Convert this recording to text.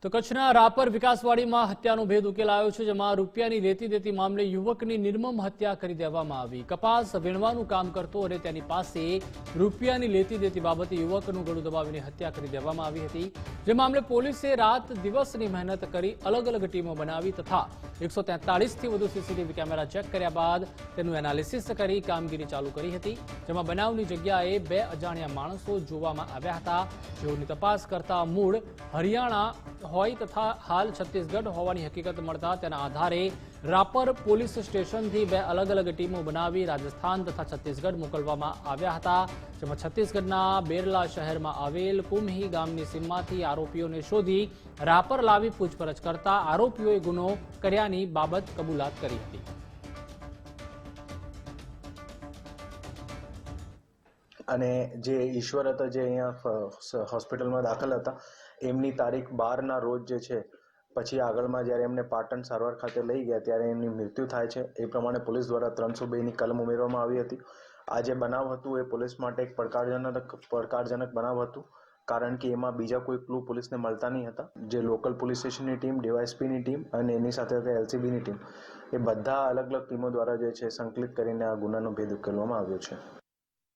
તો કચ્છના રાપર વિકાસવાડીમાં હત્યાનો ભેદ ઉકેલાયો છે, જેમાં રૂપિયાની લેતી દેતી મામલે યુવકની નિર્મમ હત્યા કરી દેવામાં આવી। કપાસ વીણવાનું કામ કરતો અને તેની પાસે રૂપિયાની લેતી દેતી બાબતે યુવકનું ગળું દબાવીને હત્યા કરી દેવામાં આવી હતી। જે મામલે પોલીસે રાત દિવસની મહેનત કરી અલગ અલગ ટીમો બનાવી તથા 143 થી વધુ સીસીટીવી કેમેરા ચેક કર્યા બાદ તેનું એનાલિસિસ કરી કામગીરી ચાલુ કરી હતી। જેમાં બનાવની જગ્યાએ બે અજાણ્યા માણસો જોવામાં આવ્યા હતા, જેઓની તપાસ કરતા મૂળ હરિયાણા હોય તથા હાલ છત્તીસગઢ હોવાની હકીકત મળતા તેના આધારે રાપર પોલીસ સ્ટેશનથી બે અલગ અલગ ટીમો બનાવી રાજસ્થાન તથા છત્તીસગઢ મોકલવામાં આવ્યા હતા। જેમાં છત્તીસગઢના બેરલા શહેરમાં આવેલ કુમહી ગામની સીમમાંથી આરોપીઓને શોધી રાપર લાવી પૂછપરછ કરતા આરોપીઓએ ગુનો કર્યાની બાબત કબૂલાત કરી હતી। અને જે ઈશ્વર હતા જે અહીંયા હોસ્પિટલમાં દાખલ હતા એમની તારીખ 12 ના રોજ જે છે પછી આગળમાં જ્યારે એમને પાટણ સારવાર ખાતે લઈ ગયા ત્યારે એમની મૃત્યુ થાય છે। એ પ્રમાણે પોલીસ દ્વારા 302 ની કલમ ઉમેરવામાં આવી હતી। આ જે બનાવ હતું એ પોલીસ માટે એક પડકારજનક બનાવ હતું, કારણ કે એમાં બીજા કોઈ ક્લુ પોલીસને મળતા નહીં હતા। જે લોકલ પોલીસ સ્ટેશનની ટીમ, ડીવાયએસપીની ટીમ અને એની સાથે એલસીબીની ટીમ, એ બધા અલગ અલગ ટીમો દ્વારા જે છે સંકલિત કરીને આ ગુનાનો ભેદ ઉકેલવામાં આવ્યો છે।